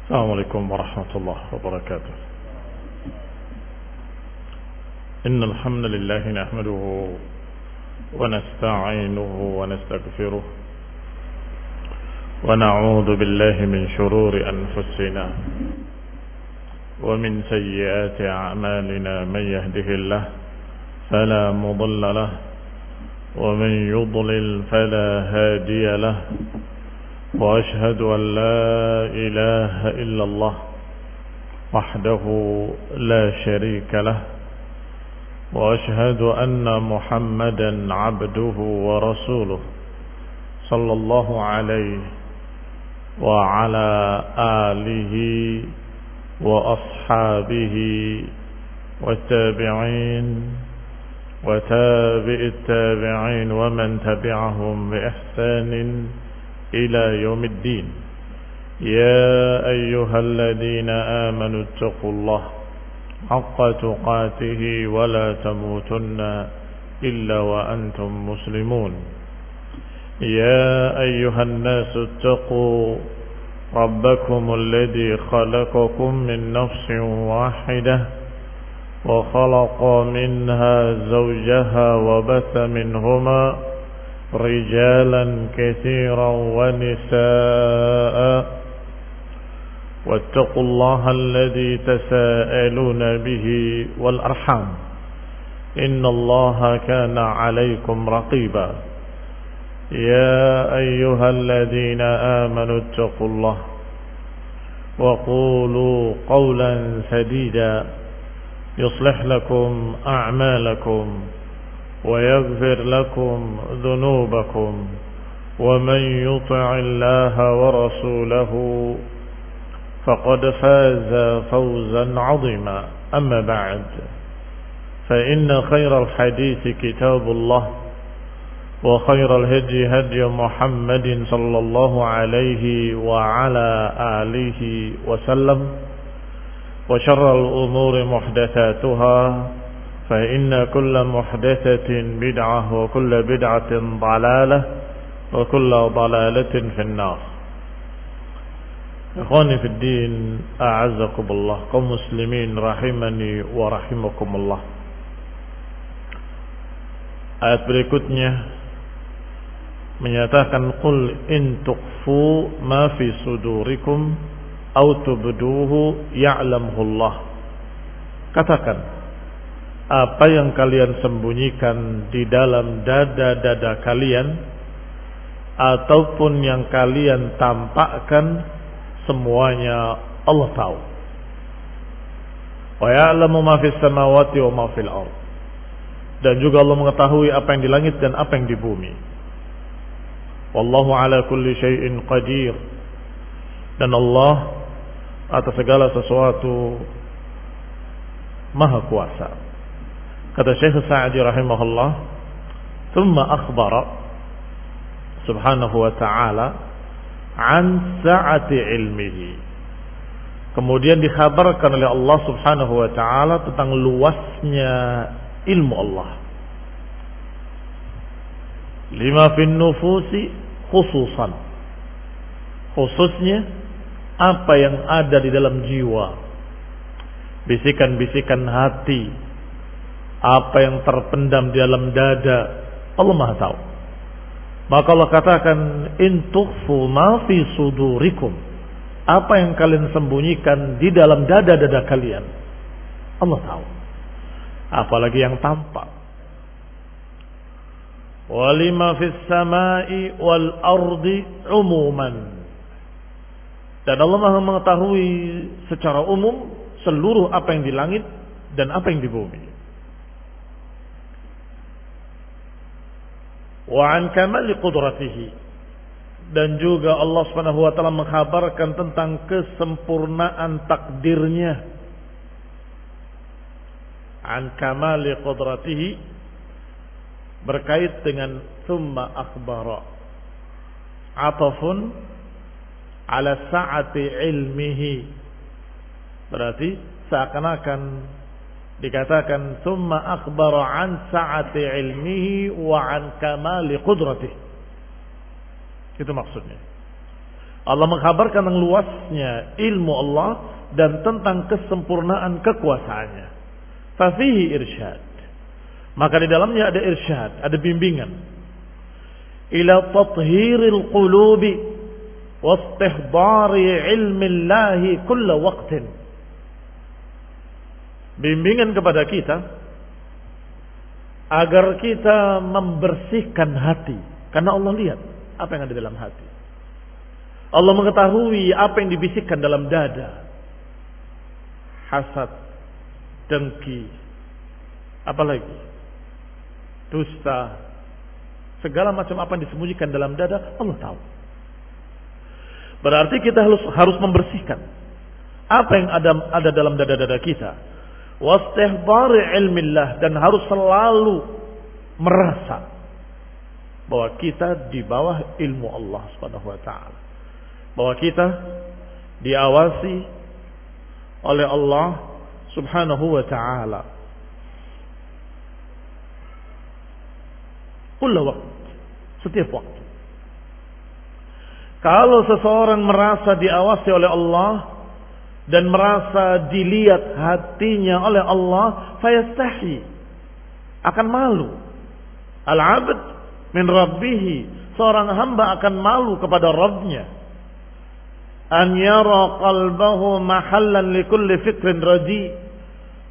السلام عليكم ورحمة الله وبركاته. إن الحمد لله نحمده ونستعينه ونستغفره ونعوذ بالله من شرور أنفسنا ومن سيئات أعمالنا. من يهده الله فلا مضل له ومن يضلل فلا هادي له، وأشهد أن لا إله إلا الله وحده لا شريك له، وأشهد أن محمدا عبده ورسوله صلى الله عليه وعلى آله وأصحابه والتابعين وتابع التابعين ومن تبعهم بإحسان إلى يوم الدين. يا أيها الذين آمنوا اتقوا الله حق تقاته ولا تموتن إلا وأنتم مسلمون. يا أيها الناس اتقوا ربكم الذي خلقكم من نفس واحدة وخلق منها زوجها وبث منهما رجالا كثيرا ونساء، واتقوا الله الذي تساءلون به والأرحام إن الله كان عليكم رقيبا. يا أيها الذين آمنوا اتقوا الله وقولوا قولا سديدا يصلح لكم أعمالكم ويغفر لكم ذنوبكم، ومن يطع الله ورسوله فقد فاز فوزا عظيما. أما بعد، فإن خير الحديث كتاب الله، وخير الهدي هدي محمد صلى الله عليه وعلى آله وسلم، وشر الأمور محدثاتها، فإن كل محدثة بدعة وكل بدعة ضلالة وكل ضلالة في النار. Ikhwani fi din, a'azzakumullah, kaum muslimin rahimani wa rahimakumullah. Ayat berikutnya menyatakan qul in tukhfu ma fi sudurikum aw tubduhu ya'lamuhu Allah. Katakan, apa yang kalian sembunyikan di dalam dada-dada kalian ataupun yang kalian tampakkan, semuanya Allah tahu. Wa ya'lamu ma fis samawati wa ma fil ardh. Dan juga Allah mengetahui apa yang di langit dan apa yang di bumi. Wallahu ala kulli syai'in qadir. Dan Allah atas segala sesuatu maha kuasa. Kata Syekh Sa'di rahimahullah, thumma akhbara subhanahu wa ta'ala an sa'ati ilmihi. Kemudian dikhabarkan oleh Allah subhanahu wa ta'ala tentang luasnya ilmu Allah. Lima fin nufusi khususan, khususnya apa yang ada di dalam jiwa, bisikan-bisikan hati, apa yang terpendam di dalam dada, Allah Maha tahu. Maka Allah katakan in tukhfu ma fi sudurikum, apa yang kalian sembunyikan di dalam dada-dada kalian, Allah tahu. Apalagi yang tampak. Walima fis samai wal ardi umuman. Dan Allah Maha mengetahui secara umum seluruh apa yang di langit dan apa yang di bumi. Wa an kamali qudratihi. Dan juga Allah Subhanahu wa taala mengkhabarkan tentang kesempurnaan takdirnya. An kamali qudratihi berkait dengan thumma akhbara, atafun ala sa'ati ilmihi, berarti seakan-akan dikatakan thumma akhbara an sa'ati ilmihi wa an kamali qudratihi. Itu maksudnya. Allah mengkabarkan tentang luasnya ilmu Allah dan tentang kesempurnaan kekuasaannya. Fafihi irsyad. Maka di dalamnya ada irsyad, ada bimbingan. Ila tathhiril qulubi wa istihdari ilmillahi kulla waqtin. Bimbingan kepada kita agar kita membersihkan hati, karena Allah lihat apa yang ada dalam hati. Allah mengetahui apa yang dibisikkan dalam dada. Hasad, dengki, apalagi dusta, segala macam apa yang disembunyikan dalam dada, Allah tahu. Berarti kita harus membersihkan apa yang ada dalam dada-dada kita. Wastihdari ilmillah, dan harus selalu merasa bahwa kita di bawah ilmu Allah Subhanahu wa taala. Bahwa kita diawasi oleh Allah Subhanahu wa taala. Kulla waktu, setiap waktu. Kalau seseorang merasa diawasi oleh Allah dan merasa dilihat hatinya oleh Allah, fayastahi, akan malu. Al-abd min rabbih, seorang hamba akan malu kepada Rabbnya. An yara qalbahu mahallan likulli fikrin radi,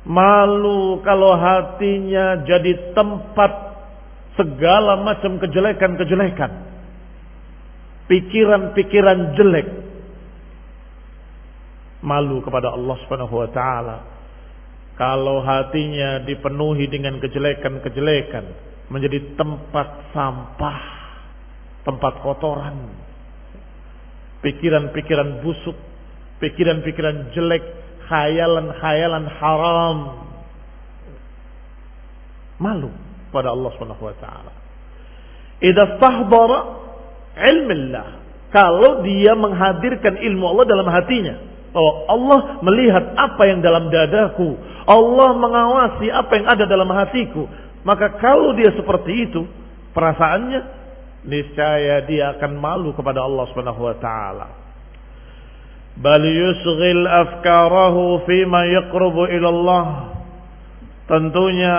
malu kalau hatinya jadi tempat segala macam kejelekan-kejelekan, pikiran-pikiran jelek. Malu kepada Allah Subhanahu wa taala kalau hatinya dipenuhi dengan kejelekan-kejelekan, menjadi tempat sampah, tempat kotoran, pikiran-pikiran busuk, pikiran-pikiran jelek, khayalan-khayalan haram. Malu pada Allah Subhanahu wa taala. Idza stahdara ilmillah, kalau dia menghadirkan ilmu Allah dalam hatinya, bahwa Allah melihat apa yang dalam dadaku, Allah mengawasi apa yang ada dalam hatiku, maka kalau dia seperti itu perasaannya, niscaya dia akan malu kepada Allah Subhanahu wa taala. Bal yusghil afkarahu fima yaqrubu ila Allah. Tentunya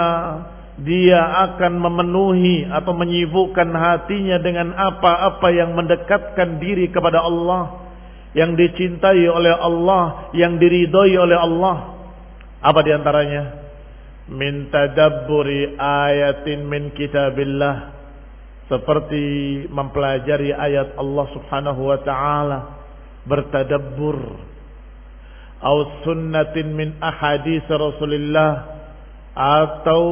dia akan memenuhi atau menyibukkan hatinya dengan apa-apa yang mendekatkan diri kepada Allah, yang dicintai oleh Allah, yang diridhoi oleh Allah. Apa diantaranya? Min tadabburi ayatin min kitabillah, seperti mempelajari ayat Allah Subhanahu wa taala, bertadabbur. Au sunnatin min ahadits Rasulillah, atau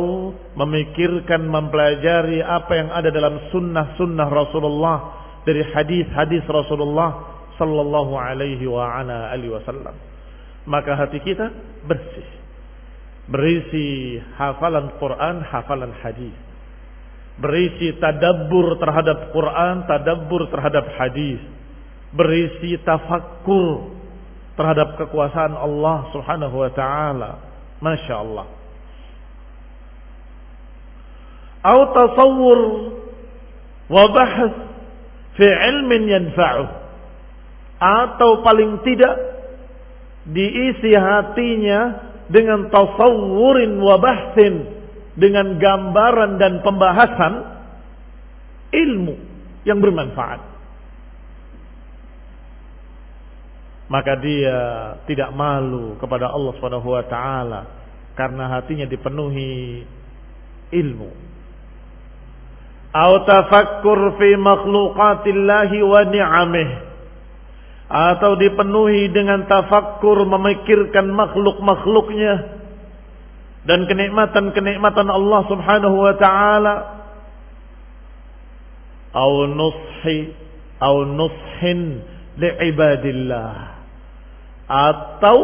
memikirkan, mempelajari apa yang ada dalam sunnah-sunnah Rasulullah, dari hadis-hadis Rasulullah sallallahu alaihi wa ala alihi wasallam. Maka hati kita bersih, berisi hafalan Quran, hafalan hadis, berisi tadabbur terhadap Quran, tadabbur terhadap hadis, berisi tafakkur terhadap kekuasaan Allah Subhanahu wa taala. Masya Allah. Atau tasawwur wa bahs fi ilmin yanfa'uh, atau paling tidak diisi hatinya dengan tasawurin wa bahsin, dengan gambaran dan pembahasan ilmu yang bermanfaat. Maka dia tidak malu kepada Allah Subhanahu wa taala karena hatinya dipenuhi ilmu. Au tafakkur fi makhluqatillahi wa ni'amih, atau dipenuhi dengan tafakkur, memikirkan makhluk-makhluknya dan kenikmatan-kenikmatan Allah Subhanahu wa taala. Au nushin li'ibadillah, atau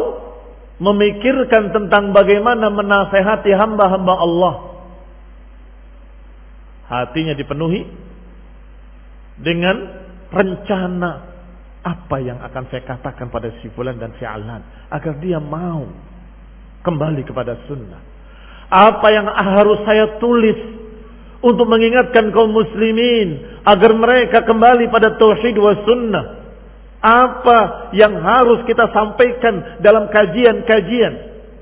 memikirkan tentang bagaimana menasehati hamba-hamba Allah. Hatinya dipenuhi dengan rencana, apa yang akan saya katakan pada si fulan dan si alan, agar dia mau kembali kepada sunnah. Apa yang harus saya tulis untuk mengingatkan kaum muslimin agar mereka kembali pada tauhid wa sunnah. Apa yang harus kita sampaikan dalam kajian-kajian,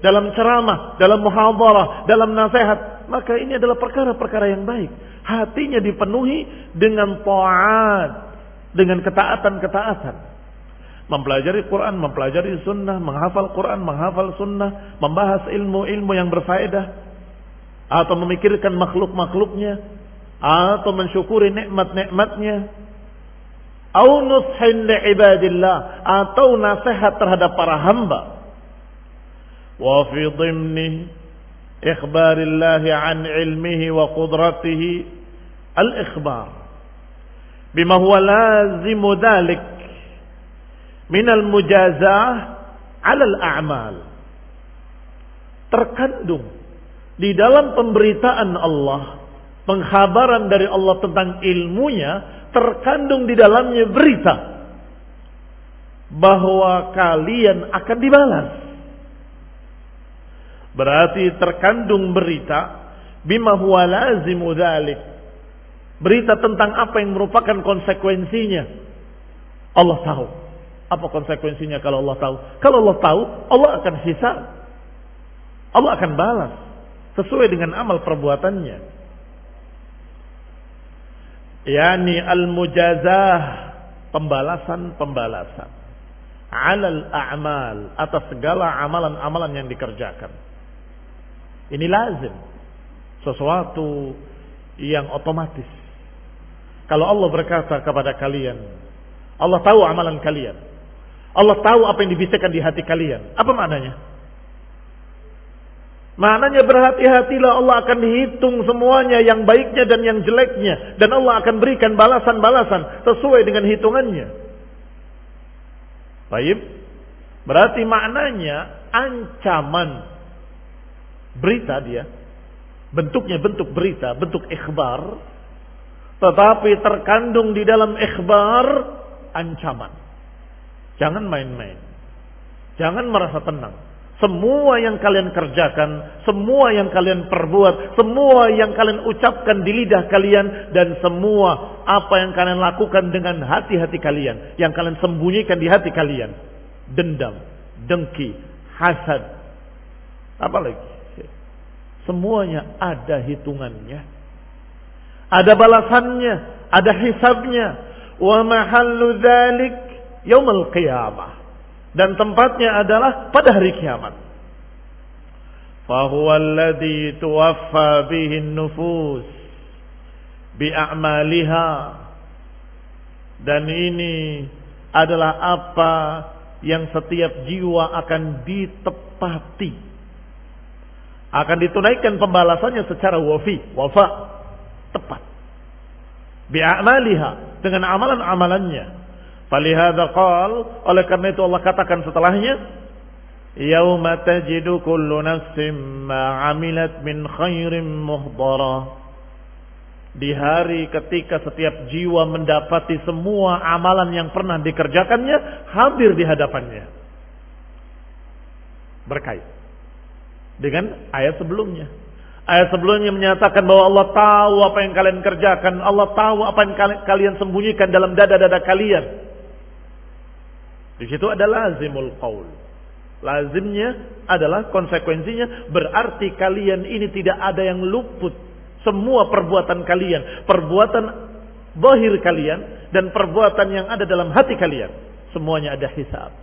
dalam ceramah, dalam muhadharah, dalam nasihat, maka ini adalah perkara-perkara yang baik. Hatinya dipenuhi dengan taat, dengan ketaatan-ketaatan. Mempelajari Quran, mempelajari sunnah, menghafal Quran, menghafal sunnah, membahas ilmu-ilmu yang berfaedah, atau memikirkan makhluk-makhluknya, atau mensyukuri nikmat-nikmatnya, atau nushin li'ibadillah, atau nasihat terhadap para hamba. Wa fi dhimni ikhbarillah an ilmihi wa qudratihi al-ikhbar bima huwa lazimu dhalik min al-mujazah 'ala al-a'mal. Terkandung di dalam pemberitaan Allah, pengkhabaran dari Allah tentang ilmunya, terkandung di dalamnya berita bahwa kalian akan dibalas. Berarti terkandung berita bima huwa lazimu dzalik, berita tentang apa yang merupakan konsekuensinya. Allah tahu apa konsekuensinya. Kalau Allah tahu, kalau Allah tahu, Allah akan hisab, Allah akan balas sesuai dengan amal perbuatannya. Yani al-mujazah, pembalasan-pembalasan, 'alal a'mal, atas segala amalan-amalan yang dikerjakan. Ini lazim, sesuatu yang otomatis. Kalau Allah berkata kepada kalian, Allah tahu amalan kalian, Allah tahu apa yang dibisikkan di hati kalian. Apa maknanya? Maknanya berhati-hatilah, Allah akan hitung semuanya, yang baiknya dan yang jeleknya, dan Allah akan berikan balasan-balasan sesuai dengan hitungannya. Baik, berarti maknanya ancaman berita, dia bentuknya bentuk berita, bentuk ikhbar, tetapi terkandung di dalam ikhbar ancaman. Jangan main-main, jangan merasa tenang. Semua yang kalian kerjakan, semua yang kalian perbuat, semua yang kalian ucapkan di lidah kalian, dan semua apa yang kalian lakukan dengan hati-hati kalian, yang kalian sembunyikan di hati kalian, dendam, dengki, hasad, apalagi, semuanya ada hitungannya, ada balasannya, ada hisabnya. Wa mahallu dzalik yaumul qiyamah, dan tempatnya adalah pada hari kiamat. Fahuwa alladhi tuwaffa bihi an-nufus bi'a'maliha, dan ini adalah apa yang setiap jiwa akan ditepati, akan ditunaikan pembalasannya secara wafa, tepat, bi'a'maliha, dengan amalan-amalannya. Falihada qal, oleh karena itu Allah katakan setelahnya, yauma tajidu kullu nafsin ma 'amilat min khairin muhdara, di hari ketika setiap jiwa mendapati semua amalan yang pernah dikerjakannya hadir di hadapannya. Berkait dengan ayat sebelumnya. Ayat sebelumnya menyatakan bahwa Allah tahu apa yang kalian kerjakan, Allah tahu apa yang kalian sembunyikan dalam dada-dada kalian. Di situ ada lazimul qaul. Lazimnya adalah konsekuensinya, berarti kalian ini tidak ada yang luput. Semua perbuatan kalian, perbuatan zahir kalian dan perbuatan yang ada dalam hati kalian, semuanya ada hisab.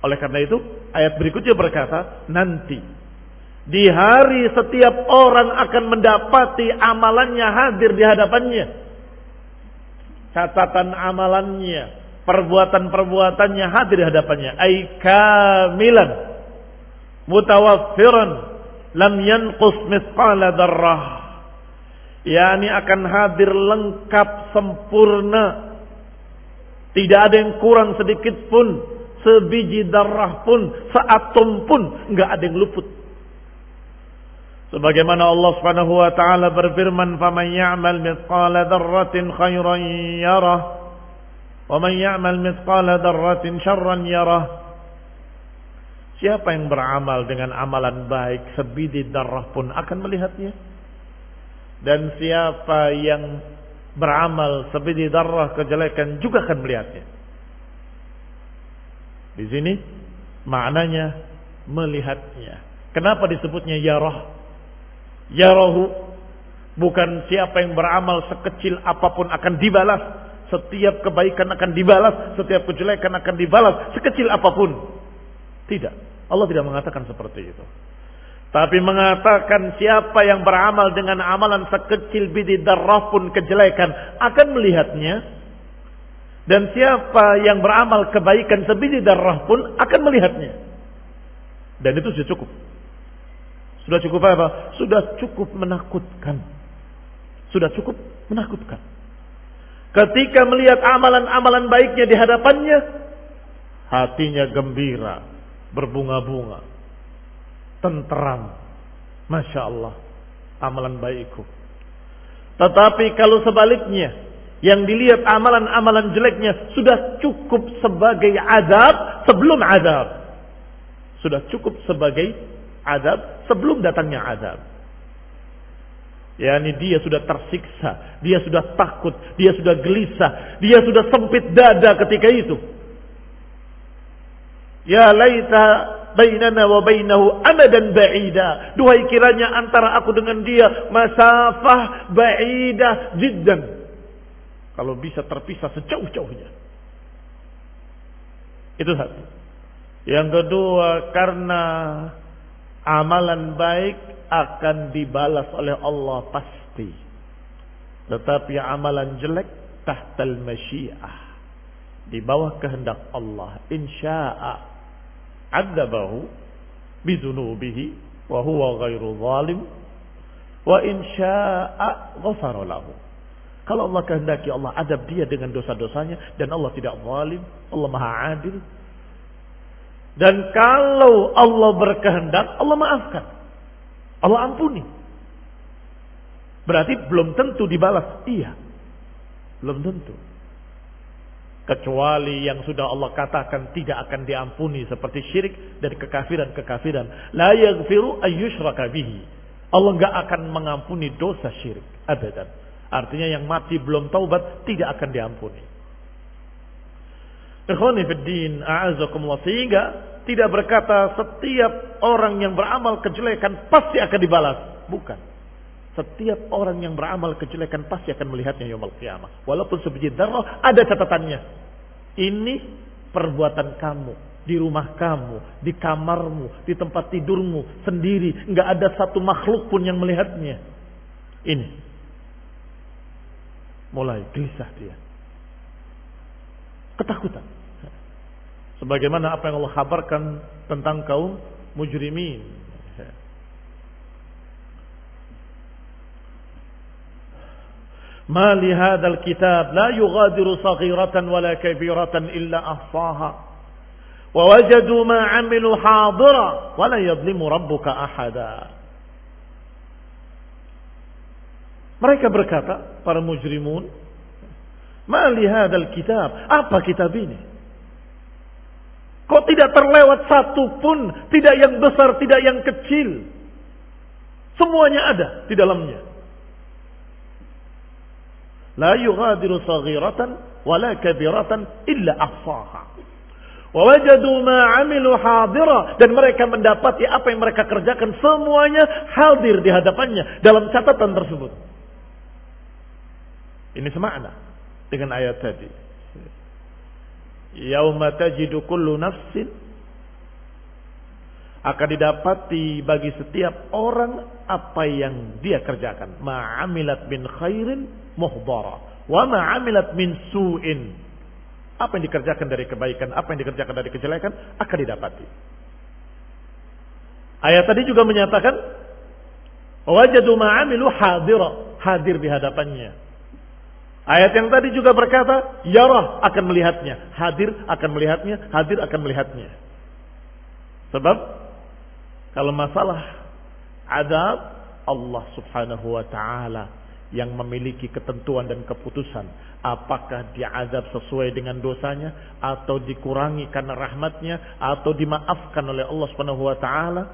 Oleh karena itu, ayat berikutnya berkata, nanti di hari setiap orang akan mendapati amalannya hadir di hadapannya. Catatan amalannya, perbuatan-perbuatannya hadir di hadapannya. Ay kamilan, mutawaffiran, lam yanqus mithqala dzarrah. Yani akan hadir lengkap, sempurna. Tidak ada yang kurang sedikit pun, sebiji darah pun, seatom pun, enggak ada yang luput. Sebagaimana Allah Subhanahu wa taala berfirman, "Faman ya'mal mithqala dzarratin khairan yarah, wa man ya'mal mithqala dzarratin syarran yarah." Siapa yang beramal dengan amalan baik sebiji darah pun akan melihatnya. Dan siapa yang beramal sebiji darah kejelekan juga akan melihatnya. Di sini maknanya melihatnya. Kenapa disebutnya yarah? Yarahu bukan siapa yang beramal sekecil apapun akan dibalas. Setiap kebaikan akan dibalas, setiap kejelekan akan dibalas, sekecil apapun. Tidak. Allah tidak mengatakan seperti itu. Tapi mengatakan siapa yang beramal dengan amalan sekecil biji darah pun kejelekan akan melihatnya. Dan siapa yang beramal kebaikan sebiji darah pun akan melihatnya. Dan itu sudah cukup. Sudah cukup apa? Sudah cukup menakutkan. Sudah cukup menakutkan. Ketika melihat amalan-amalan baiknya di hadapannya, hatinya gembira, berbunga-bunga, tenteram. Masya Allah, amalan baikku. Tetapi kalau sebaliknya, yang dilihat amalan-amalan jeleknya sudah cukup sebagai azab sebelum azab. Sudah cukup sebagai azab sebelum datangnya azab. Yani dia sudah tersiksa, dia sudah takut, dia sudah gelisah, dia sudah sempit dada ketika itu. Ya laita bainana wa bainahu amadan ba'ida. Duhai kiranya antara aku dengan dia masafah ba'idah jiddan. Kalau bisa terpisah sejauh-jauhnya. Itu satu. Yang kedua, karena amalan baik akan dibalas oleh Allah pasti. Tetapi amalan jelek tahtal masyiah, di bawah kehendak Allah. Insya'a adzabahu bizunubihi wa huwa ghairu zalim wa insya'a ghafara lahu. Kalau Allah kehendaki, Allah adab dia dengan dosa-dosanya, dan Allah tidak zalim, Allah Maha Adil. Dan kalau Allah berkehendak, Allah maafkan, Allah ampuni. Berarti belum tentu dibalas. Iya, belum tentu. Kecuali yang sudah Allah katakan tidak akan diampuni, seperti syirik dan kekafiran-kekafiran. La yaghfiru ayyushraka bihi. Allah enggak akan mengampuni dosa syirik abadan. Artinya yang mati belum taubat tidak akan diampuni. Ikhwani fid din, a'azakumullah. Sehingga tidak berkata setiap orang yang beramal kejelekan pasti akan dibalas. Bukan. Setiap orang yang beramal kejelekan pasti akan melihatnya yaumul qiyamah. Walaupun sebiji dzarrah, ada catatannya. Ini perbuatan kamu di rumah kamu, di kamarmu, di tempat tidurmu sendiri, enggak ada satu makhluk pun yang melihatnya. Ini mulai gelisah dia, ketakutan. Sebagaimana apa yang Allah kabarkan tentang kaum mujrimin. Ma li hadzal kitab la yughadiru saghiratan wala kabiratan illa ahsaha wa wajadu ma 'amilu hadira wa la yadhlimu rabbuka ahada. Mereka berkata, para mujrimun, ma li hadzal kitab, apa kitab ini? Kok tidak terlewat satu pun, tidak yang besar, tidak yang kecil. Semuanya ada di dalamnya. La yughadiru saghiratan wala kabiratan illa ahsaha. Wa wajadu ma 'amilu hadira, dan mereka mendapati apa yang mereka kerjakan semuanya hadir di hadapannya dalam catatan tersebut. Ini semakna dengan ayat tadi. Yauma tajidu kullu nafsin, akan didapati bagi setiap orang apa yang dia kerjakan. Ma'amilat min khairin muhdara wa ma'amilat min su'in. Apa yang dikerjakan dari kebaikan, apa yang dikerjakan dari kejelekan akan didapati. Ayat tadi juga menyatakan wajadu ma'amilu hadira, hadir di hadapannya. Ayat yang tadi juga berkata yarah, akan melihatnya, hadir akan melihatnya, hadir akan melihatnya. Sebab kalau masalah adab, Allah Subhanahu wa taala yang memiliki ketentuan dan keputusan, apakah diazab sesuai dengan dosanya, atau dikurangi karena rahmatnya, atau dimaafkan oleh Allah Subhanahu wa taala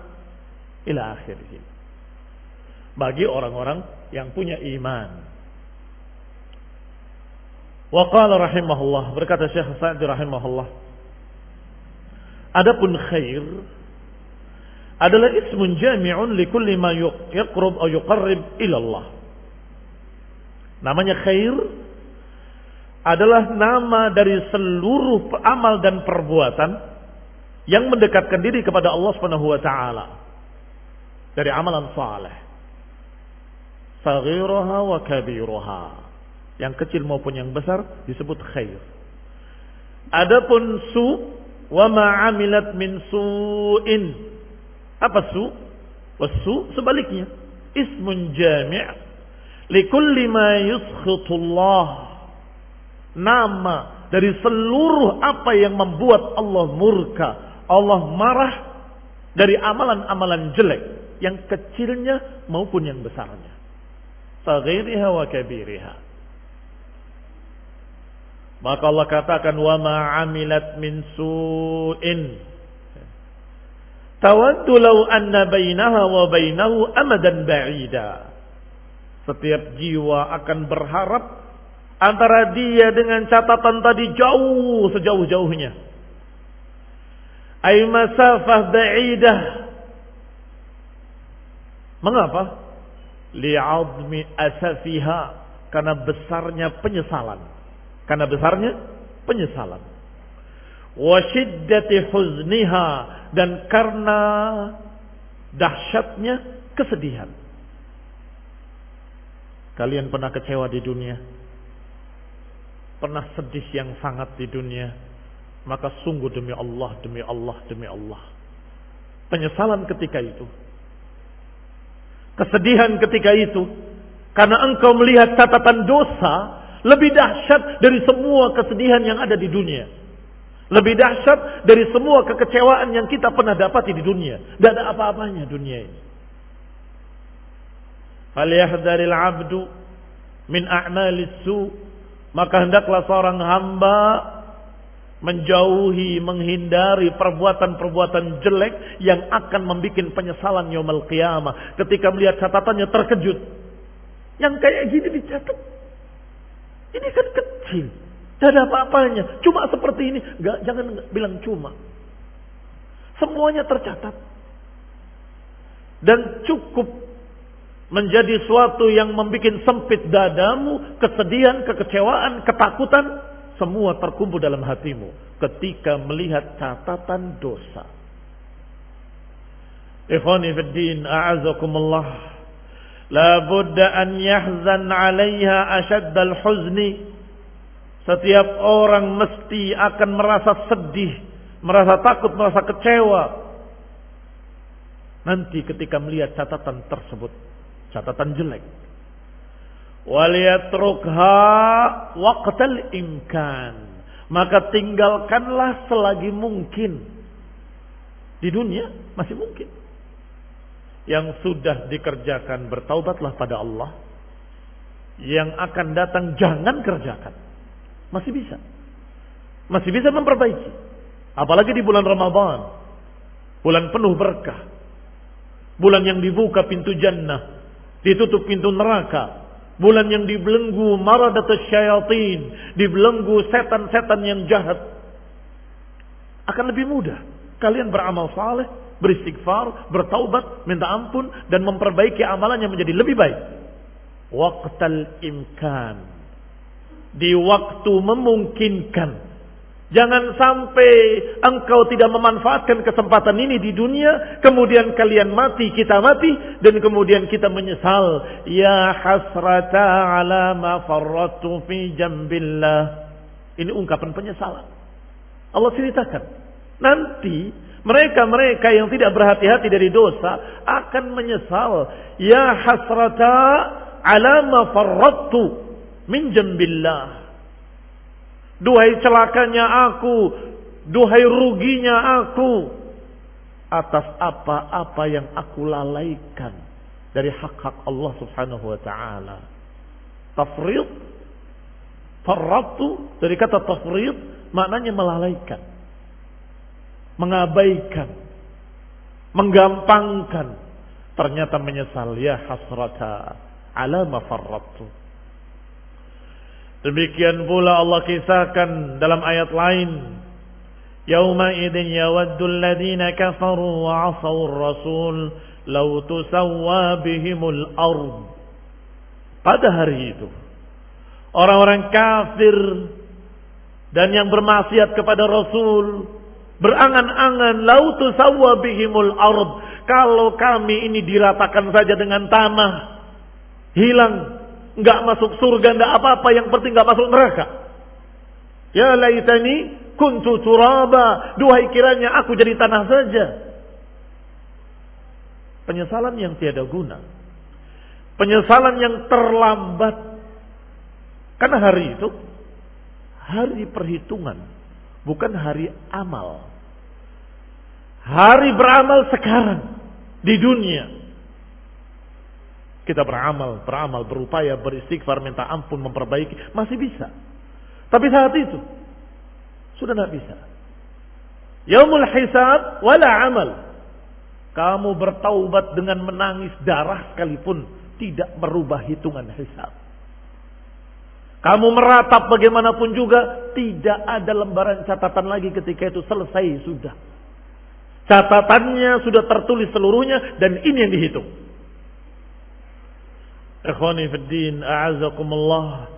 ila akhirih. Bagi orang-orang yang punya iman, Wa qala rahimahullah, berkata Syekh Sa'di rahimahullah, adapun khair adalah ismun jami'un li kulli ma yaqrub atau yuqarrib ila Allah. Namanya khair adalah nama dari seluruh amal dan perbuatan yang mendekatkan diri kepada Allah Subhanahu wa taala dari amalan saleh. Saghiraha wa kabiraha. Yang kecil maupun yang besar disebut khair. Adapun su wa ma amilat min su'in. Apa su? Wasu sebaliknya. Ismun jami' likulli ma yuskhitullah. Nama dari seluruh apa yang membuat Allah murka, Allah marah dari amalan-amalan jelek, yang kecilnya maupun yang besarnya. Saghiriha wa kabiriha. Maka Allah katakan wa ma amilat min su'in tawaddu law anna bainaha wa bainahu amadan ba'ida. Setiap jiwa akan berharap antara dia dengan catatan tadi jauh, sejauh-jauhnya. Ay masafah ba'idah. Mengapa? Li'admi asafiha, karena besarnya penyesalan. Karena besarnya penyesalan. Wa syiddati huzniha, dan karena dahsyatnya kesedihan. Kalian pernah kecewa di dunia? Pernah sedih yang sangat di dunia? Maka sungguh demi Allah, demi Allah, demi Allah, penyesalan ketika itu, kesedihan ketika itu, karena engkau melihat catatan dosa lebih dahsyat dari semua kesedihan yang ada di dunia. Lebih dahsyat dari semua kekecewaan yang kita pernah dapati di dunia. Tidak ada apa-apanya dunia ini. Falyahdharil 'abdu min a'malis su'. Maka hendaklah seorang hamba menjauhi, menghindari perbuatan-perbuatan jelek yang akan membuat penyesalan yaumul qiyamah. Ketika melihat catatannya terkejut. Yang kayak gini dicatat. Ini kan kecil, tidak ada apa-apanya, cuma seperti ini. Jangan bilang cuma, semuanya tercatat dan cukup menjadi suatu yang membuat sempit dadamu, kesedihan, kekecewaan, ketakutan, semua terkumpul dalam hatimu ketika melihat catatan dosa. Ikhwani fid din, a'azakumullah. La budda an yahzan 'alaiha ashaddal huzni. Setiap orang mesti akan merasa sedih, merasa takut, merasa kecewa nanti ketika melihat catatan tersebut, catatan jelek. Wal yatrukha waqtal imkan. Maka tinggalkanlah selagi mungkin. Di dunia masih mungkin. Yang sudah dikerjakan bertaubatlah pada Allah. Yang akan datang jangan kerjakan. Masih bisa. Masih bisa memperbaiki. Apalagi di bulan Ramadan. Bulan penuh berkah. Bulan yang dibuka pintu jannah, ditutup pintu neraka. Bulan yang dibelenggu maradatus syayatin, dibelenggu setan-setan yang jahat. Akan lebih mudah kalian beramal saleh, beristighfar, bertaubat, minta ampun, dan memperbaiki amalannya menjadi lebih baik. Waqtal imkan. Di waktu memungkinkan. Jangan sampai engkau tidak memanfaatkan kesempatan ini di dunia, kemudian kalian mati, kita mati, dan kemudian kita menyesal. Ya hasrata ala ma farratu fi jambillah. Ini ungkapan penyesalan. Allah ceritakan. Nanti mereka-mereka yang tidak berhati-hati dari dosa akan menyesal. Ya hasrata ala ma farratu min jambillah. Duhai celakanya aku, duhai ruginya aku atas apa-apa yang aku lalaikan dari hak-hak Allah Subhanahu wa taala. Tafrid, farratu dari kata tafrid maknanya melalaikan, mengabaikan, menggampangkan. Ternyata menyesal, ya hasrata ala ma farratu. Demikian pula Allah kisahkan dalam ayat lain, yauma idzin yawaddul ladzina kafaru wa 'asawur rasul law tusawwa bihimul ard. Pada hari itu orang-orang kafir dan yang bermaksiat kepada Rasul berangan-angan law tusawwa bihimul ard, kalau kami ini diratakan saja dengan tanah, hilang, enggak masuk surga, enggak apa-apa, yang penting enggak masuk neraka. Ya laitani kuntu turaba, duhai kiranya aku jadi tanah saja. Penyesalan yang tiada guna, penyesalan yang terlambat. Karena hari itu hari perhitungan, bukan hari amal. Hari beramal sekarang di dunia. Kita beramal, berupaya, beristighfar, minta ampun, memperbaiki, masih bisa. Tapi saat itu sudah tidak bisa. Yaumul hisab wala amal. Kamu bertaubat dengan menangis darah sekalipun tidak merubah hitungan hisab. Kamu meratap bagaimanapun juga tidak ada lembaran catatan lagi ketika itu selesai sudah. Catatannya sudah tertulis seluruhnya dan ini yang dihitung. Ikhwani fiddin, a'azakumullah.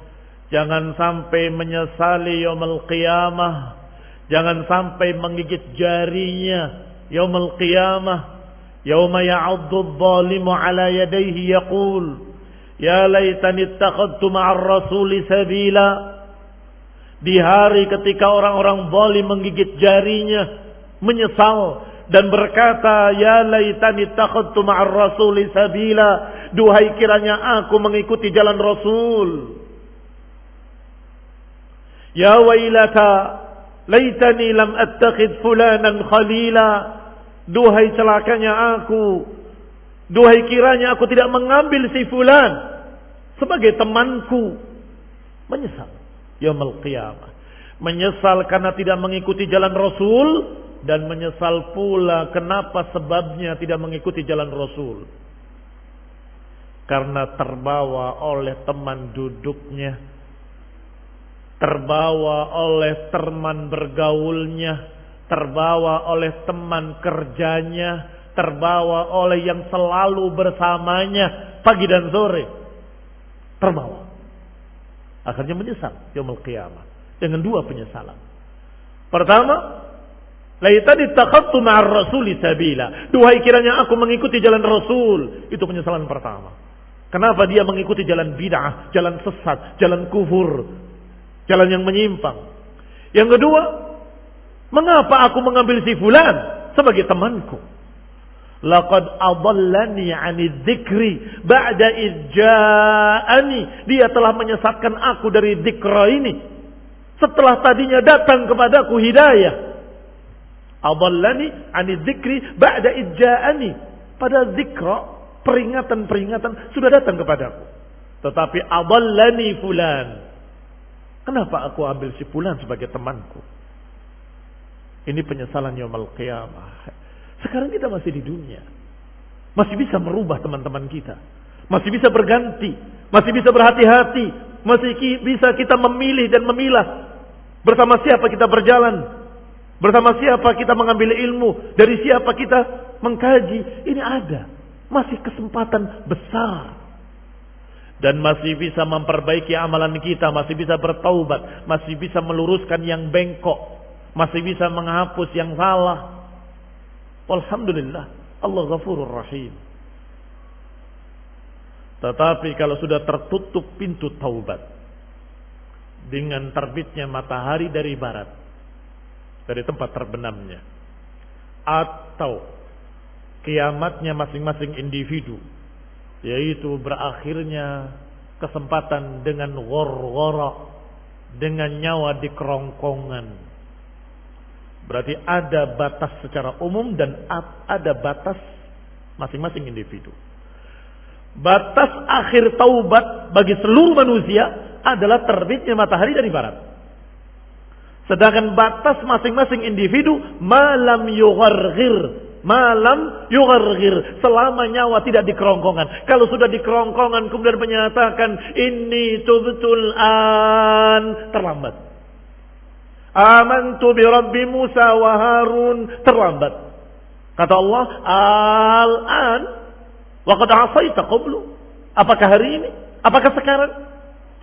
Jangan sampai menyesali yaumul qiyamah. Jangan sampai menggigit jarinya yaumul qiyamah. Yauma ya'addu adh-dhalimu 'ala yadayhi yaqul ya laitani ittakhadtu ma'ar rasuli sabila. Di hari ketika orang-orang zalim menggigit jarinya, menyesal dan berkata ya laitani ittakhadtu ma'ar rasuli sabila, duhai kiranya aku mengikuti jalan Rasul. Ya wailata laitani lam attakhid fulanan khalila, duhai celakanya aku, duhai kiranya aku tidak mengambil si fulan sebagai temanku. Menyesal yaumul qiyamah, menyesal karena tidak mengikuti jalan Rasul, dan menyesal pula kenapa sebabnya tidak mengikuti jalan Rasul. Karena terbawa oleh teman duduknya, terbawa oleh teman bergaulnya, terbawa oleh teman kerjanya, terbawa oleh yang selalu bersamanya pagi dan sore. Terbawa. Akhirnya menyesal yaumul qiyamah dengan dua penyesalan. Pertama, laitani ittakhadtu ma'ar rasuli sabila, duhai kiranya aku mengikuti jalan Rasul. Itu penyesalan pertama. Kenapa dia mengikuti jalan bid'ah, jalan sesat, jalan kufur, jalan yang menyimpang. Yang kedua, mengapa aku mengambil si fulan sebagai temanku? Laqad adallani 'ani dzikri ba'da idja'ani. Dia telah menyesatkan aku dari dzikra ini setelah tadinya datang kepadaku hidayah. Adallani 'ani dzikri ba'da idja'ani. Pada dzikra, peringatan-peringatan sudah datang kepadaku. Tetapi adallani fulan. Kenapa aku ambil si fulan sebagai temanku? Ini penyesalan yaumul qiyamah. Sekarang kita masih di dunia, masih bisa merubah teman-teman kita, masih bisa berganti, masih bisa berhati-hati, masih bisa kita memilih dan memilah bersama siapa kita berjalan, bersama siapa kita mengambil ilmu, dari siapa kita mengkaji. Ini ada, masih kesempatan besar, dan masih bisa memperbaiki amalan kita, masih bisa bertaubat, masih bisa meluruskan yang bengkok, masih bisa menghapus yang salah. Alhamdulillah, Allah Ghafurur Rahim. Tetapi kalau sudah tertutup pintu taubat dengan terbitnya matahari dari barat, dari tempat terbenamnya, atau kiamatnya masing-masing individu, yaitu berakhirnya kesempatan dengan ghorghara, dengan nyawa di kerongkongan. Berarti ada batas secara umum dan ada batas masing-masing individu. Batas akhir taubat bagi seluruh manusia adalah terbitnya matahari dari barat. Sedangkan batas masing-masing individu malam yugharghir, malam yugharghir, selama nyawa tidak di kerongkongan. Kalau sudah di kerongkongan kemudian menyatakan inni tubtul an, terlambat. Amantu bi Rabbi Musa wa Harun, terlambat. Kata Allah, al-an wa qad asaita qablu. Apakah hari ini? Apakah sekarang?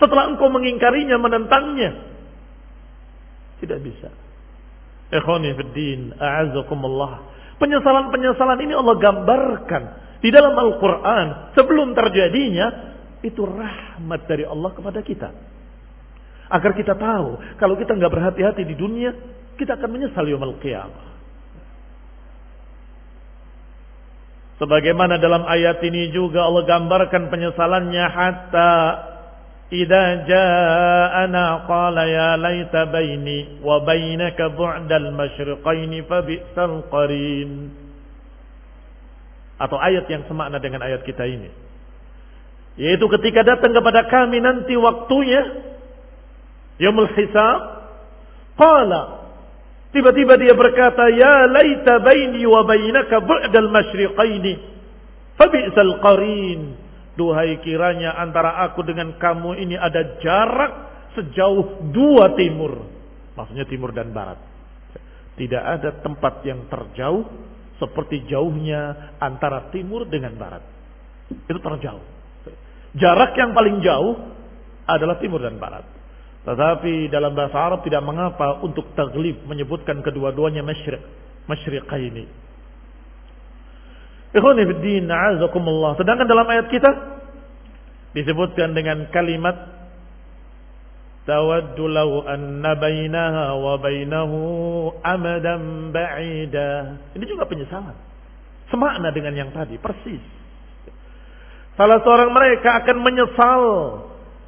Setelah engkau mengingkarinya, menentangnya. Tidak bisa. Ikhwani fid din, a'azzakumullah. Penyesalan-penyesalan ini Allah gambarkan di dalam Al-Quran sebelum terjadinya. Itu rahmat dari Allah kepada kita, agar kita tahu kalau kita nggak berhati-hati di dunia, kita akan menyesal yaumul qiyamah. Sebagaimana dalam ayat ini juga Allah gambarkan penyesalannya, hatta idza ja'ana qala ya laita baini wa bainaka bu'dal masyriqaini fa bi'sal qarin. Atau ayat yang semakna dengan ayat kita ini, yaitu ketika datang kepada kami nanti waktunya yaumul hisab, qala, tiba-tiba dia berkata, ya laita baini wa bainaka bu'dal masyriqaini fa bi'sal qarin. Duhai kiranya antara aku dengan kamu ini ada jarak sejauh 2 timur. Maksudnya timur dan barat. Tidak ada tempat yang terjauh seperti jauhnya antara timur dengan barat. Itu terjauh. Jarak yang paling jauh adalah timur dan barat. Tetapi dalam bahasa Arab tidak mengapa untuk taglib menyebutkan kedua-duanya masyriqaini. Ikhwani fid din, a'azakumullah. Sedangkan dalam ayat kita disebutkan dengan kalimat tawaddu law anna bainaha wa bainahu amadan ba'ida. Ini juga penyesalan. Semakna dengan yang tadi, persis. Salah seorang mereka akan menyesal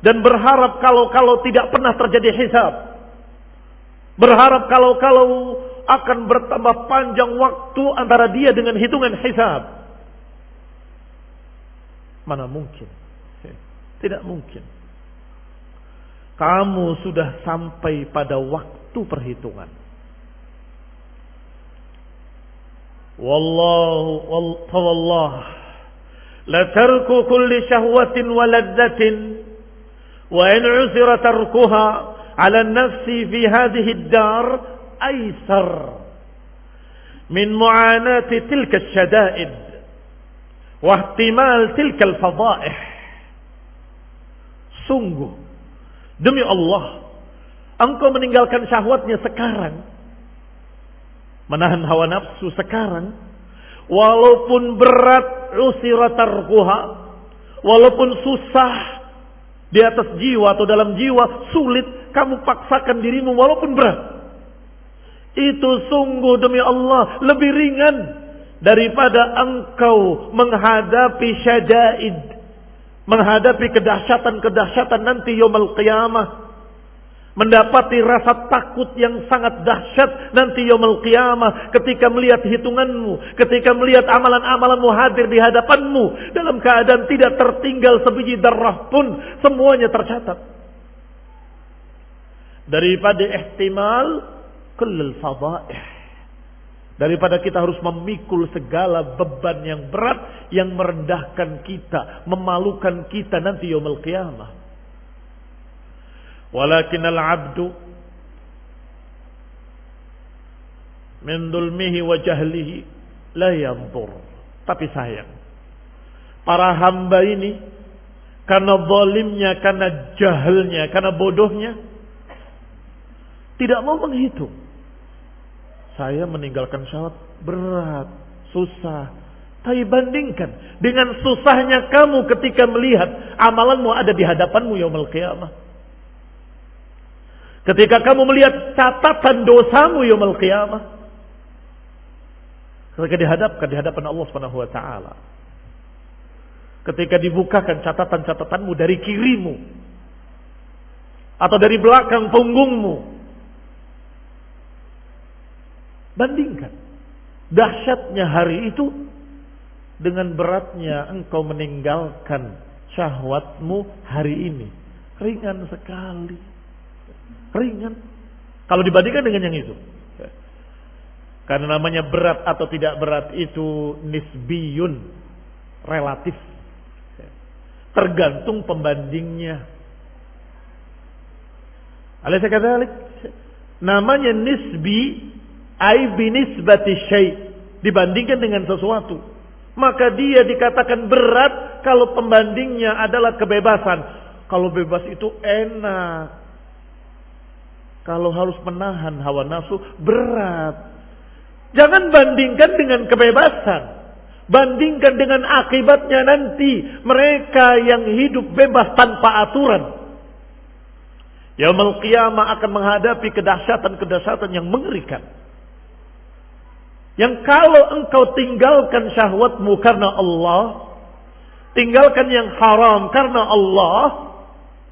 dan berharap kalau tidak pernah terjadi hisab. Berharap kalau akan bertambah panjang waktu antara dia dengan hitungan hisab. Mana mungkin? Tidak mungkin. Kamu sudah sampai pada waktu perhitungan. Wallah la tarku kulli syahwatin wa ladzatin wa in 'usira tarkuha 'ala an-nafsi fi hadhihi ad-dar aisar min mu'anati tilka asy-syada'id wa ihtimal tilka al-fadha'ih. Sungguh demi Allah, engkau meninggalkan syahwatnya sekarang, menahan hawa nafsu sekarang, walaupun berat usira tarkuha, walaupun susah di atas jiwa atau dalam jiwa, sulit kamu paksakan dirimu walaupun berat. Itu sungguh demi Allah lebih ringan daripada engkau menghadapi syada'id, menghadapi kedahsyatan-kedahsyatan nanti yaumul qiyamah, mendapati rasa takut yang sangat dahsyat nanti yaumul qiyamah, ketika melihat hitunganmu, ketika melihat amalan-amalanmu hadir di hadapanmu dalam keadaan tidak tertinggal sebiji darah pun, semuanya tercatat. Daripada ihtimal kullul fadha'ih, daripada kita harus memikul segala beban yang berat yang merendahkan kita, memalukan kita nanti yaumul qiyamah. Walakinnal 'abdu min dhulmihi wa jahlihi la yanzur. Tapi sayang, para hamba ini karena zalimnya, karena jahalnya, karena bodohnya, tidak mau menghitung. Saya meninggalkan syahwat berat, susah. Tapi bandingkan dengan susahnya kamu ketika melihat amalanmu ada di hadapanmu yaumul qiyamah. Ketika kamu melihat catatan dosamu yaumul qiyamah, ketika dihadapkan di hadapan Allah Subhanahu wa taala. Ketika dibukakan catatan-catatanmu dari kirimu atau dari belakang punggungmu, bandingkan dahsyatnya hari itu dengan beratnya engkau meninggalkan syahwatmu hari ini. Ringan sekali. Ringan kalau dibandingkan dengan yang itu. Karena namanya berat atau tidak berat itu nisbiyun, relatif. Tergantung pembandingnya. Alaysa kadzalik? Namanya nisbi ai binisbati syai', dibandingkan dengan sesuatu. Maka dia dikatakan berat kalau pembandingnya adalah kebebasan. Kalau bebas itu enak. Kalau harus menahan hawa nafsu berat. Jangan bandingkan dengan kebebasan. Bandingkan dengan akibatnya nanti. Mereka yang hidup bebas tanpa aturan. Yaumul qiyamah akan menghadapi kedahsyatan-kedahsyatan yang mengerikan. Yang kalau engkau tinggalkan syahwatmu karena Allah, tinggalkan yang haram karena Allah,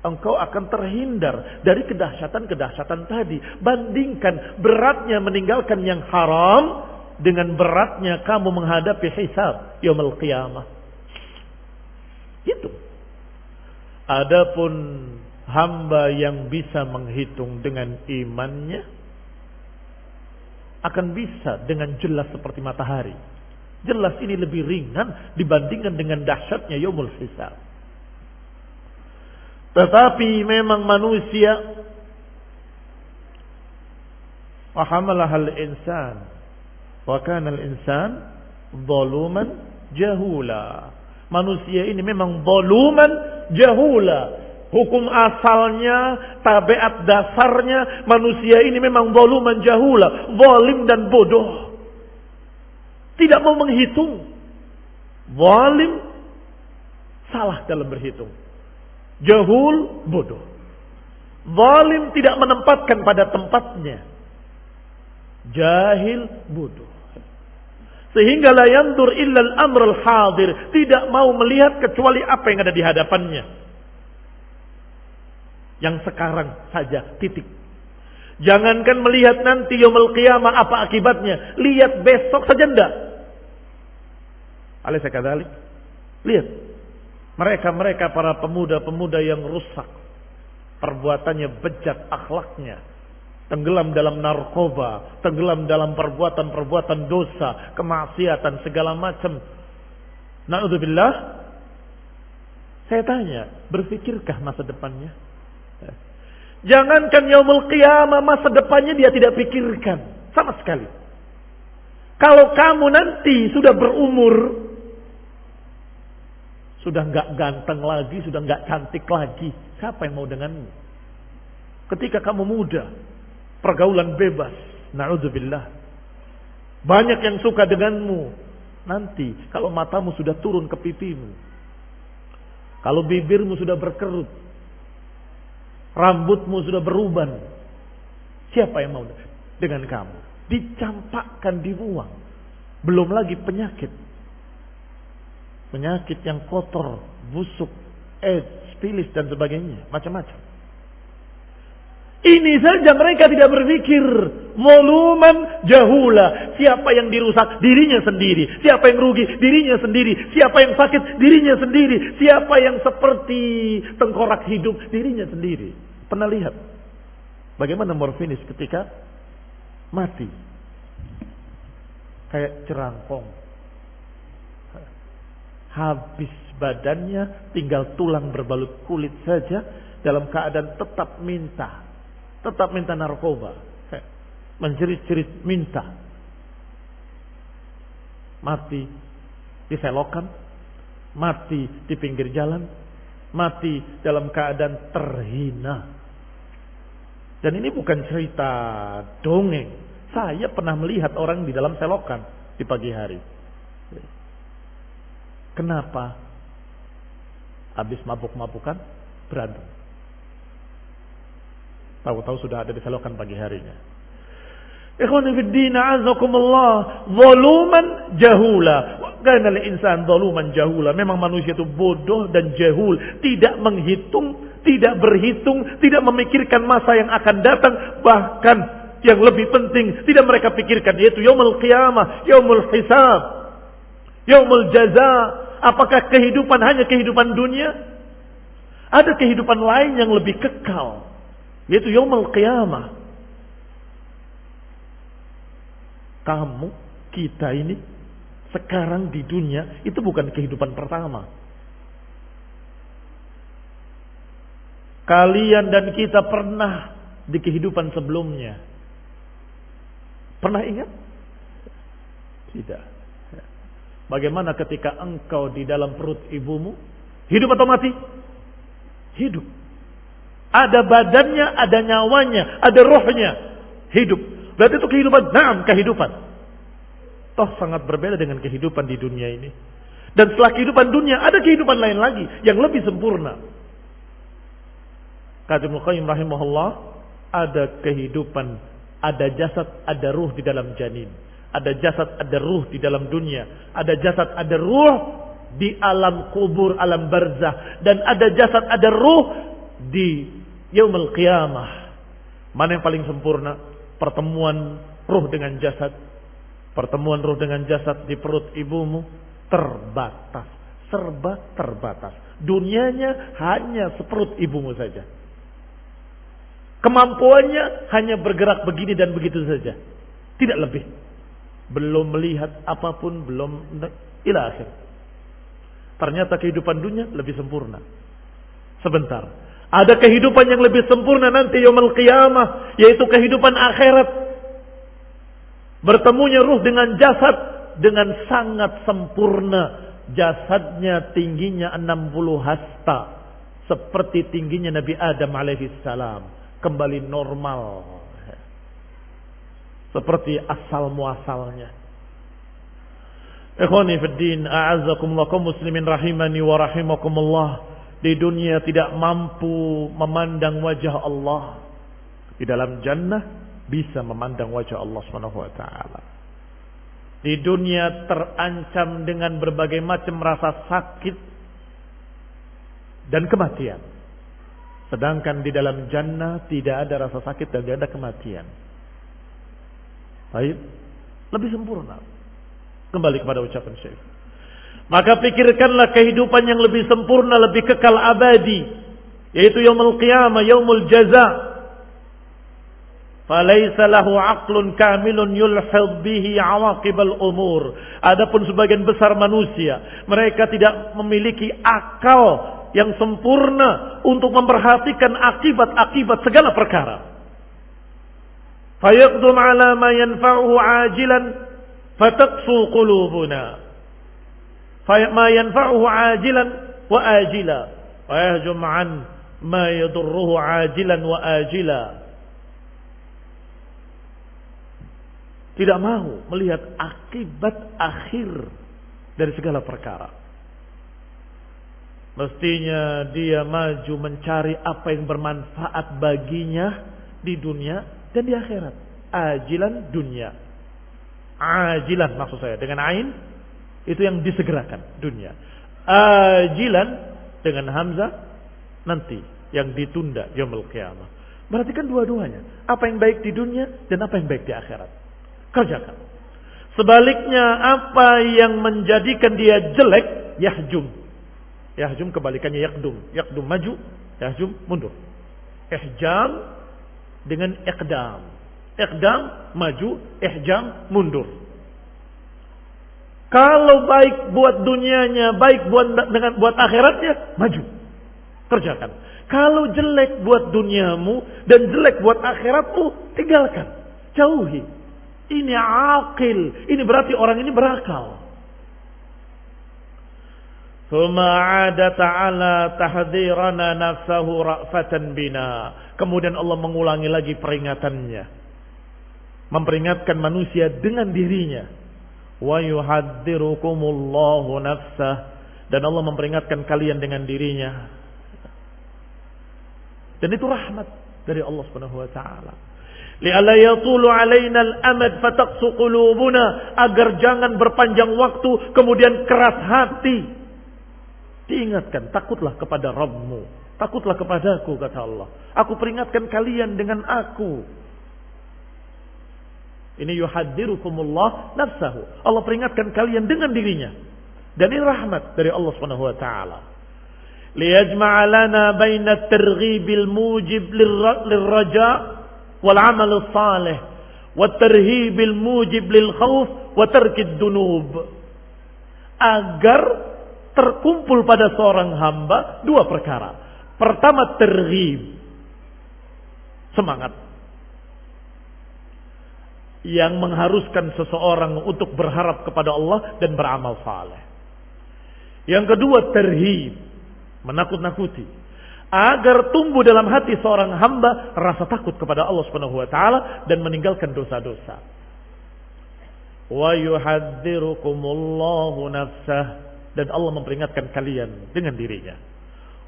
engkau akan terhindar dari kedahsyatan-kedahsyatan tadi. Bandingkan beratnya meninggalkan yang haram dengan beratnya kamu menghadapi hisab yaumul qiyamah. Itu. Adapun hamba yang bisa menghitung dengan imannya akan bisa dengan jelas seperti matahari. Jelas ini lebih ringan dibandingkan dengan dahsyatnya yaumul hisab. Tetapi memang manusia wa hamalahal insan wa kana al insan zaluman jahula. Manusia ini memang zaluman jahula. Hukum asalnya, tabiat dasarnya manusia ini memang zaluman jahula, zalim dan bodoh. Tidak mau menghitung. Zalim salah dalam berhitung. Jahul, bodoh. Zalim tidak menempatkan pada tempatnya. Jahil, bodoh. Sehingga la yandur illa al-amr al-hadir. Tidak mau melihat kecuali apa yang ada di hadapannya. Yang sekarang saja, titik. Jangankan melihat nanti yaumul qiyamah apa akibatnya. Lihat besok saja enggak. Alaysa kadzalik? Lihat. Mereka para pemuda-pemuda yang rusak. Perbuatannya bejat akhlaknya. Tenggelam dalam narkoba. Tenggelam dalam perbuatan-perbuatan dosa. Kemaksiatan segala macam. Na'udzubillah. Saya tanya. Berfikirkah masa depannya? Jangankan yaumul qiyamah, masa depannya dia tidak pikirkan. Sama sekali. Kalau kamu nanti sudah berumur, sudah enggak ganteng lagi, sudah enggak cantik lagi, siapa yang mau denganmu? Ketika kamu muda, pergaulan bebas, na'udzubillah. Banyak yang suka denganmu. Nanti kalau matamu sudah turun ke pipimu, kalau bibirmu sudah berkerut, rambutmu sudah beruban, siapa yang mau dengan kamu? Dicampakkan, dibuang. Belum lagi penyakit. Penyakit yang kotor, busuk, AIDS, spilis dan sebagainya, macam-macam. Ini saja mereka tidak berpikir. Voluman jahula. Siapa yang dirusak? Dirinya sendiri. Siapa yang rugi? Dirinya sendiri. Siapa yang sakit? Dirinya sendiri. Siapa yang seperti tengkorak hidup? Dirinya sendiri. Pernah lihat bagaimana morfinis ketika mati? Kayak cerangkong. Habis badannya, tinggal tulang berbalut kulit saja, dalam keadaan tetap minta narkoba, menjerit-jerit minta. Mati di selokan, mati di pinggir jalan, mati dalam keadaan terhina. Dan ini bukan cerita dongeng. Saya pernah melihat orang di dalam selokan di pagi hari. Kenapa? Habis mabuk-mabukan berantem. Tahu-tahu sudah ada di selokan pagi harinya. Ikhwani fid din, a'azakumullah, zaluman jahula. Kana al-insan zaluman jahula. Memang manusia itu bodoh dan jahul, tidak menghitung, tidak berhitung, tidak memikirkan masa yang akan datang, bahkan yang lebih penting tidak mereka pikirkan, yaitu yaumul qiyamah, yaumul hisab, yaumul jaza. Apakah kehidupan hanya kehidupan dunia? Ada kehidupan lain yang lebih kekal, yaitu yaumul qiyamah. Kamu, kita ini sekarang di dunia itu bukan kehidupan pertama. Kalian dan kita pernah di kehidupan sebelumnya. Pernah ingat? Tidak. Bagaimana ketika engkau di dalam perut ibumu? Hidup atau mati? Hidup. Ada badannya, ada nyawanya, ada rohnya. Hidup. Berarti itu kehidupan. Naam, kehidupan. Toh sangat berbeda dengan kehidupan di dunia ini. Dan setelah kehidupan dunia, ada kehidupan lain lagi yang lebih sempurna. Kata Ibnu Qayyim rahimahullah, ada kehidupan, ada jasad, ada ruh di dalam janin. Ada jasad, ada ruh di dalam dunia. Ada jasad, ada ruh di alam kubur, alam barzah. Dan ada jasad, ada ruh di yaumul qiyamah. Mana yang paling sempurna? Pertemuan ruh dengan jasad. Pertemuan ruh dengan jasad di perut ibumu terbatas. Serba terbatas. Dunianya hanya seperut ibumu saja. Kemampuannya hanya bergerak begini dan begitu saja. Tidak lebih. Belum melihat apapun, belum ila akhir. Ternyata kehidupan dunia lebih sempurna. Sebentar. Ada kehidupan yang lebih sempurna nanti yaumul qiyamah, yaitu kehidupan akhirat. Bertemunya ruh dengan jasad dengan sangat sempurna. Jasadnya tingginya 60 hasta. Seperti tingginya Nabi Adam alaihissalam. Kembali normal. Seperti asal muasalnya. Ikhwani fid din, a'azzakumullah kaum muslimin rahimani wa rahimakumullah. Di dunia tidak mampu memandang wajah Allah. Di dalam jannah bisa memandang wajah Allah Subhanahu wa taala. Di dunia terancam dengan berbagai macam rasa sakit dan kematian. Sedangkan di dalam jannah tidak ada rasa sakit dan tidak ada kematian. Baik, lebih sempurna. Kembali kepada ucapan Syekh. Maka pikirkanlah kehidupan yang lebih sempurna, lebih kekal abadi, yaitu yaumul qiyamah, yaumul jaza. Falaysa lahu aqlun kamilun yulhid bihi awaqibal umur. Adapun sebagian besar manusia, mereka tidak memiliki akal yang sempurna untuk memperhatikan akibat-akibat segala perkara. Fayaqdum ala ma yanfa'uhu ajilan fataqsu qulubuna. Ma yanfa'uhu ajilan wa ajila. Wa yahjum an ma yadurruhu ajilan wa ajila. Tidak mau melihat akibat akhir dari segala perkara. Mestinya dia maju mencari apa yang bermanfaat baginya di dunia dan di akhirat. Ajilan dunia. Ajilan maksud saya dengan ain itu yang disegerakan dunia. Ajilan dengan hamzah nanti yang ditunda yaumul qiyamah. Berarti kan dua-duanya. Apa yang baik di dunia dan apa yang baik di akhirat. Kerjakan. Sebaliknya apa yang menjadikan dia jelek, yahjum. Yahjum kebalikannya yakdum. Yakdum maju, yahjum mundur. Ihjam dengan iqdam. Iqdam maju, ihjam mundur. Kalau baik buat dunianya, baik buat akhiratnya, maju. Kerjakan. Kalau jelek buat duniamu dan jelek buat akhiratmu, tinggalkan. Jauhi. Ini aqil. Ini berarti orang ini berakal. Thumma 'ada ta'ala tahdhirana nafsahu ra'fatan bina. Kemudian Allah mengulangi lagi peringatannya. Memperingatkan manusia dengan dirinya. Wa yuhadzirukumullahu nafsah. Dan Allah memperingatkan kalian dengan dirinya. Dan itu rahmat dari Allah Subhanahu wa taala. Li'alla yatulu 'alaina al-amad fataqsu qulubuna, agar jangan berpanjang waktu kemudian keras hati. Diingatkan, takutlah kepada Rabbmu, takutlah kepadaku, kata Allah. Aku peringatkan kalian dengan aku. Ini yuhadzirukumullah nafsahu. Allah peringatkan kalian dengan dirinya. Dan ini rahmat dari Allah Subhanahu wa taala. Liyajma'a lana baina at-targhibil mujib lirraja wal 'amal salih wa tarhibil mujib lil khauf wa tarkid dunub. Agar terkumpul pada seorang hamba dua perkara. Pertama, terhib, semangat yang mengharuskan seseorang untuk berharap kepada Allah dan beramal saleh. Yang kedua, terhib, menakut-nakuti, agar tumbuh dalam hati seorang hamba rasa takut kepada Allah Subhanahu wa taala dan meninggalkan dosa-dosa. Wa yuhadzirukumullahu nafsah, dan Allah memperingatkan kalian dengan dirinya.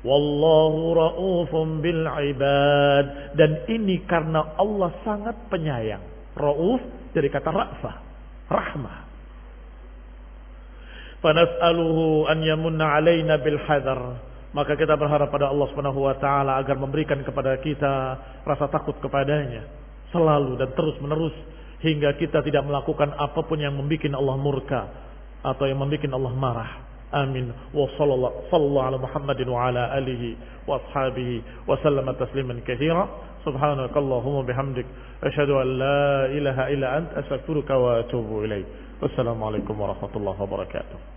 Wallahu raufum bil ibad, dan ini karena Allah sangat penyayang. Rauf dari kata ra'fah, rahmah. Fanas'aluhu an yamunna alaina bil hadar, maka kita berharap pada Allah Subhanahu wa taala agar memberikan kepada kita rasa takut kepadanya selalu dan terus-menerus hingga kita tidak melakukan apapun yang membuat Allah murka atau yang membuat Allah marah. Amin. Wa sallallahu ala Muhammadin wa ala alihi wa ashabihi wa sallama tasliman katsira. Subhanakallahumma bihamdik asyhadu an la ilaha illa anta astaghfiruka wa atubu ilaik. Wassalamu alaikum warahmatullahi wabarakatuh.